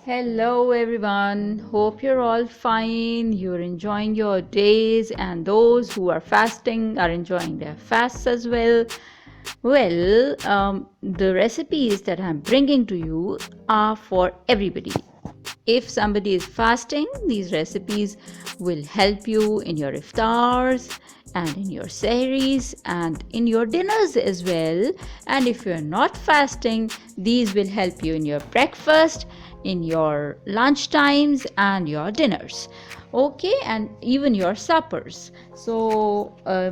Hello everyone, hope you're all fine. You're enjoying your days, and those who are fasting are enjoying their fasts as well. The recipes that I'm bringing to you are for everybody. If somebody is fasting, these recipes will help you in your iftars and in your sehris and in your dinners as well. And if you're not fasting, these will help you in your breakfast, in your lunch times, and your dinners. Okay, and even your suppers. There are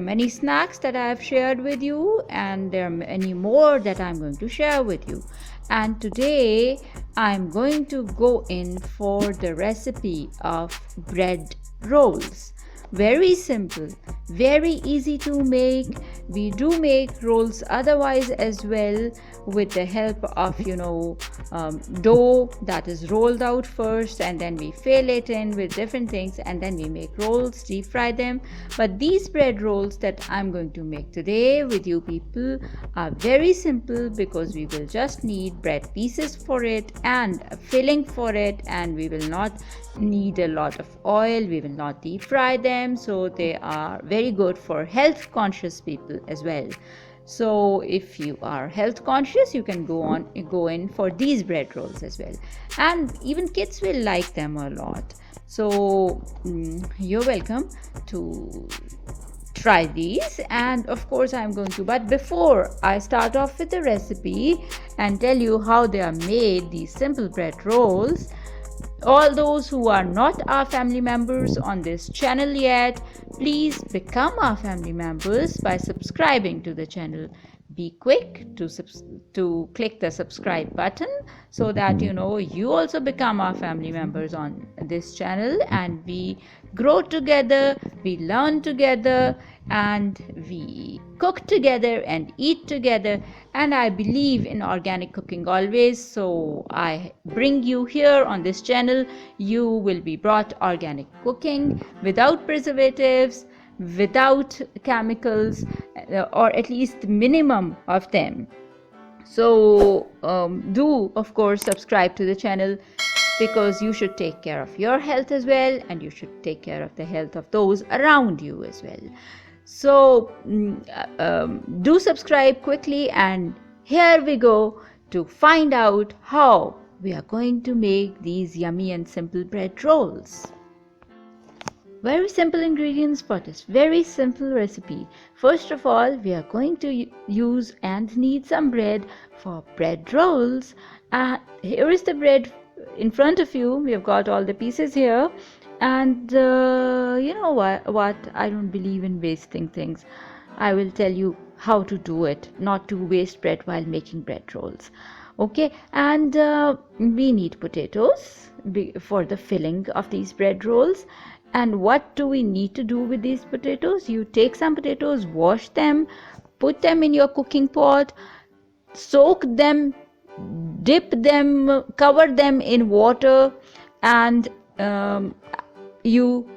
many snacks that I have shared with you, and there are many more that I'm going to share with you. And today I'm going to go in for the recipe of bread rolls. Very simple, very easy to make. We do make rolls otherwise as well, with the help of dough that is rolled out first, and then we fill it in with different things, and then we make rolls, deep fry them. But these bread rolls that I'm going to make today with you people are very simple, because we will just need bread pieces for it and a filling for it, and we will not need a lot of oil. We will not deep fry them, so they are very good for health conscious people as well. So if you are health conscious, you can go in for these bread rolls as well, and even kids will like them a lot. So you're welcome to try these. And of course I'm going to, but before I start off with the recipe and tell you how they are made, these simple bread rolls, all those who are not our family members on this channel yet, please become our family members by subscribing to the channel. Be quick to click the subscribe button, so that you also become our family members on this channel, and we grow together, we learn together, and we cook together and eat together. And I believe in organic cooking always, so I bring you here on this channel. You will be brought organic cooking without preservatives, without chemicals, or at least minimum of them. So do of course subscribe to the channel, because you should take care of your health as well, and you should take care of the health of those around you as well. So do subscribe quickly, and here we go to find out how we are going to make these yummy and simple bread rolls. Very simple ingredients for this very simple recipe. First of all, we are going to use and need some bread for bread rolls. Here is the bread in front of you. We have got all the pieces here. And you know what? I don't believe in wasting things. I will tell you how to do it, not to waste bread while making bread rolls. Okay, and we need potatoes for the filling of these bread rolls. And what do we need to do with these potatoes? You take some potatoes, wash them, put them in your cooking pot, soak them, dip them, cover them in water, and you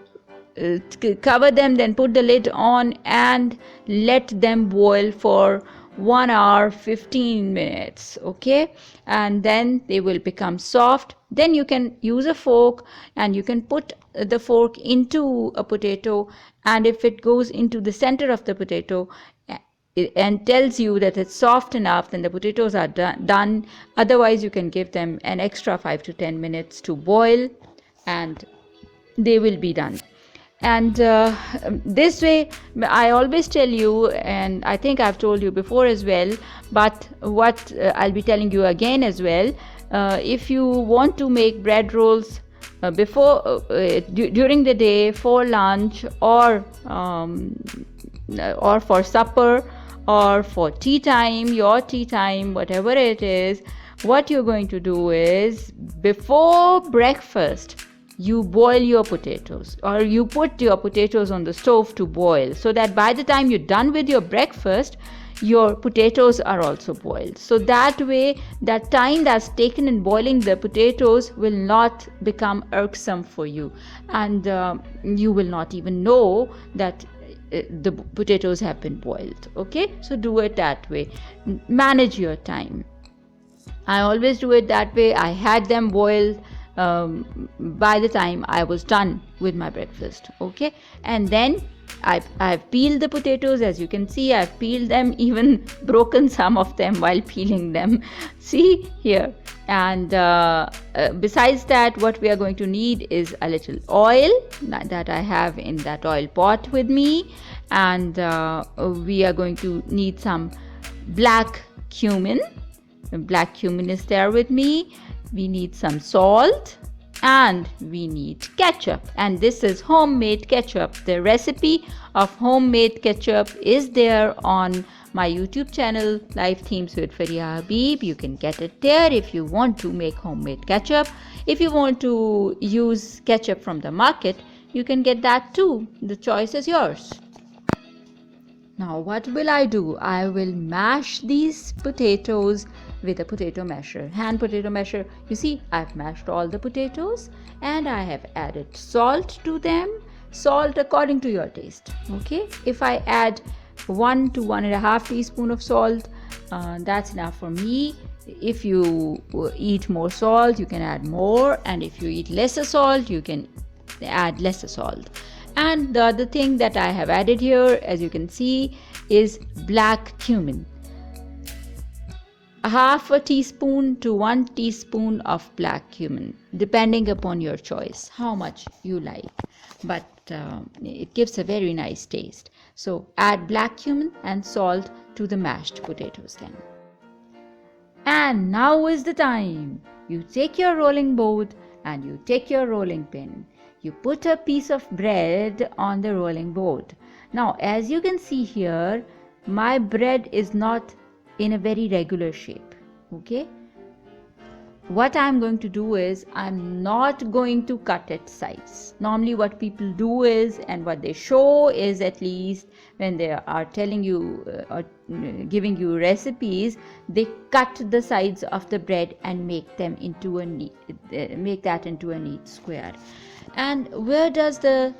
cover them, then put the lid on and let them boil for 1 hour 15 minutes. Okay, and then they will become soft. Then you can use a fork, and you can put the fork into a potato, and if it goes into the center of the potato and tells you that it's soft enough, then the potatoes are done. Otherwise, you can give them an extra 5 to 10 minutes to boil, and they will be done. And this way, I always tell you, and I think I've told you before as well, but what I'll be telling you again as well, if you want to make bread rolls during the day, for lunch, or for supper, or for tea time, your tea time, whatever it is, what you're going to do is, before breakfast, you boil your potatoes, or you put your potatoes on the stove to boil, so that by the time you're done with your breakfast, your potatoes are also boiled. So that way, that time that's taken in boiling the potatoes will not become irksome for you, and you will not even know that the potatoes have been boiled. Okay, so do it that way. Manage your time. I always do it that way. I had them boiled by the time I was done with my breakfast. Okay, and then I've peeled the potatoes. As you can see, I've peeled them, even broken some of them while peeling them. See here. And besides that, what we are going to need is a little oil that I have in that oil pot with me, and we are going to need some black cumin. Black cumin is there with me. We need some salt, and we need ketchup, and this is homemade ketchup. The recipe of homemade ketchup is there on my YouTube channel, Life Themes with Faria Habib. You can get it there if you want to make homemade ketchup. If you want to use ketchup from the market, you can get that too. The choice is yours. Now what will I do? I will mash these potatoes with a potato masher, hand potato masher. You see, I've mashed all the potatoes and I have added salt to them. Salt according to your taste. Okay, if I add 1 to 1.5 teaspoon of salt, that's enough for me. If you eat more salt, you can add more, and if you eat lesser salt, you can add lesser salt. And the other thing that I have added here, as you can see, is black cumin. 1/2 teaspoon to 1 teaspoon of black cumin, depending upon your choice, how much you like. But it gives a very nice taste. So add black cumin and salt to the mashed potatoes then. And now is the time. You take your rolling board and you take your rolling pin. You put a piece of bread on the rolling board. Now, as you can see here, my bread is not in a very regular shape. Okay? What I'm going to do is, I'm not going to cut it size. Normally what people do is, and what they show is, at least when they are telling you or giving you recipes, they cut the sides of the bread and make them into a neat, make that into a neat square. And where does the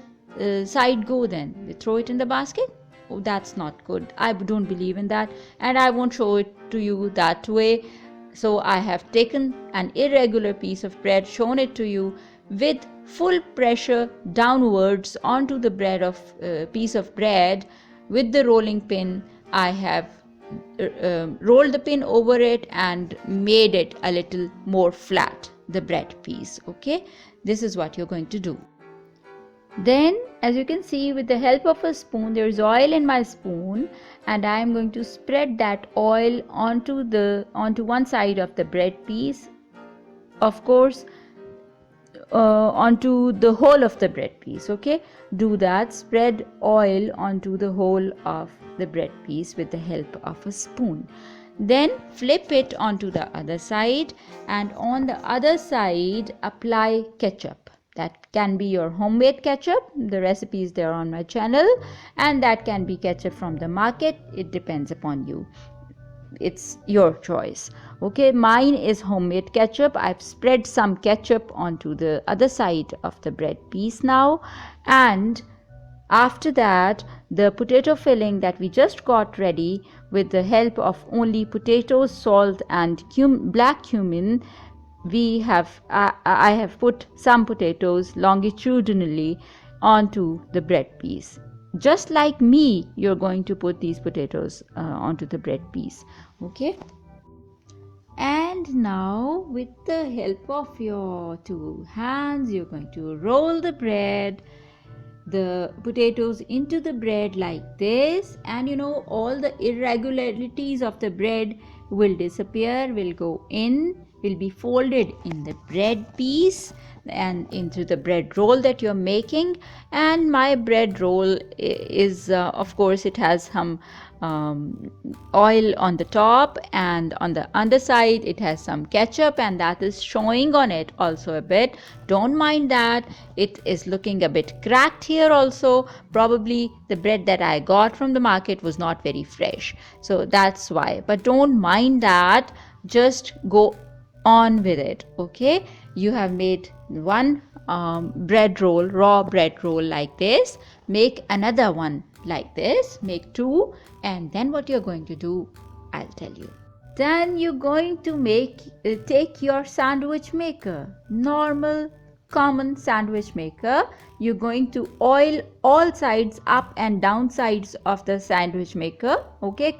side go then? They throw it in the basket? Oh, that's not good. I don't believe in that, and I won't show it to you that way. So I have taken an irregular piece of bread, shown it to you with full pressure downwards onto the piece of bread with the rolling pin. I have rolled the pin over it and made it a little more flat, the bread piece. Okay, this is what you're going to do. Then, as you can see, with the help of a spoon, there is oil in my spoon, and I am going to spread that oil onto one side of the bread piece. Of course, onto the whole of the bread piece. Okay, do that. Spread oil onto the whole of the bread piece with the help of a spoon. Then flip it onto the other side, and on the other side apply ketchup. That can be your homemade ketchup. The recipe is there on my channel, and that can be ketchup from the market. It depends upon you. It's your choice. Okay, mine is homemade ketchup. I've spread some ketchup onto the other side of the bread piece now, and after that, the potato filling that we just got ready with the help of only potatoes, salt, and black cumin, I have put some potatoes longitudinally onto the bread piece. Just like me, you're going to put these potatoes onto the bread piece. Okay? And now, with the help of your two hands, you're going to roll the potatoes into the bread like this, and all the irregularities of the bread will disappear, will go in, will be folded in the bread piece and into the bread roll that you're making. And my bread roll is of course, it has some oil on the top, and on the underside it has some ketchup, and that is showing on it also a bit. Don't mind that. It is looking a bit cracked here also. Probably the bread that I got from the market was not very fresh, so that's why. But don't mind that. Just go on with it. Okay, you have made one bread roll, raw bread roll like this. Make another one like this. Make two, and then what you're going to do, I'll tell you. Then you're going to take your sandwich maker, normal common sandwich maker. You're going to oil all sides, up and down sides of the sandwich maker. Okay,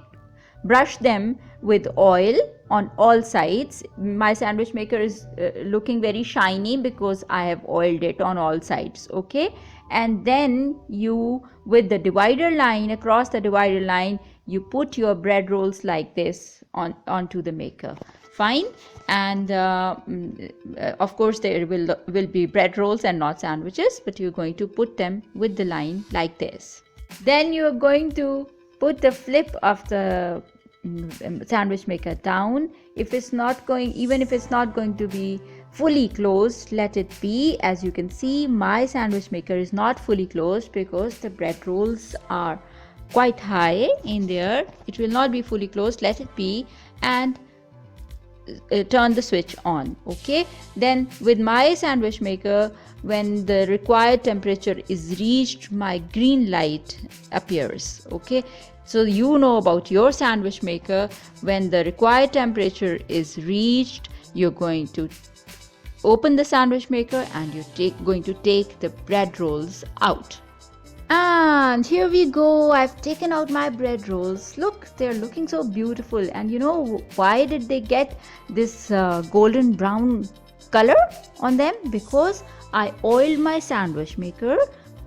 brush them with oil on all sides. My sandwich maker is looking very shiny because I have oiled it on all sides. Okay, and then you, with the divider line, across the divider line, you put your bread rolls like this onto the maker. Fine. And of course there will be bread rolls and not sandwiches, but you're going to put them with the line like this. Then you're going to put the flip of the sandwich maker down. If it's not going, even if it's not going to be fully closed, let it be. As you can see, my sandwich maker is not fully closed because the bread rolls are quite high in there. It will not be fully closed. Let it be, and turn the switch on. Okay, then with my sandwich maker, when the required temperature is reached, my green light appears. Okay, so you know about your sandwich maker. When the required temperature is reached, you're going to open the sandwich maker and you're going to take the bread rolls out. And here we go. I've taken out my bread rolls. Look, they're looking so beautiful. And you know why did they get this golden brown color on them? Because I oiled my sandwich maker,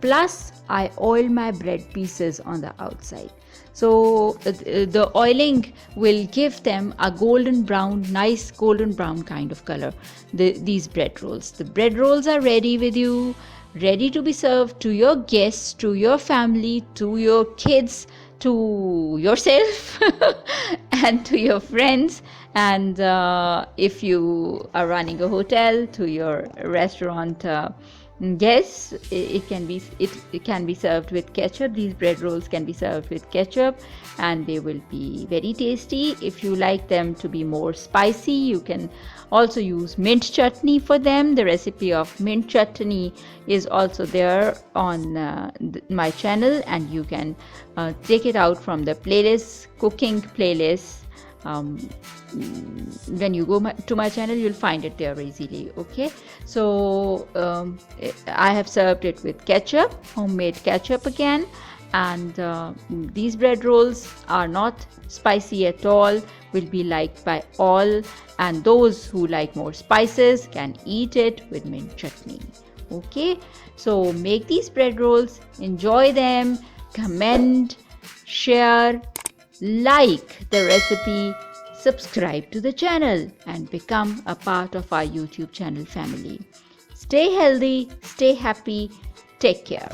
plus I oiled my bread pieces on the outside. So the oiling will give them a golden brown, nice golden brown kind of color, these bread rolls. The bread rolls are ready with you, ready to be served to your guests, to your family, to your kids, to yourself and to your friends. And if you are running a hotel, to your restaurant guests, it can be served with ketchup. These bread rolls can be served with ketchup and they will be very tasty. If you like them to be more spicy, you can also use mint chutney for them. The recipe of mint chutney is also there on my channel, and you can take it out from the playlist, cooking playlist. When you go to my channel, you'll find it there easily. Okay, so I have served it with ketchup, homemade ketchup again. And these bread rolls are not spicy at all, will be liked by all, and those who like more spices can eat it with mint chutney. Okay, so make these bread rolls, enjoy them, comment, share, like the recipe, subscribe to the channel, and become a part of our YouTube channel family. Stay healthy, stay happy, take care.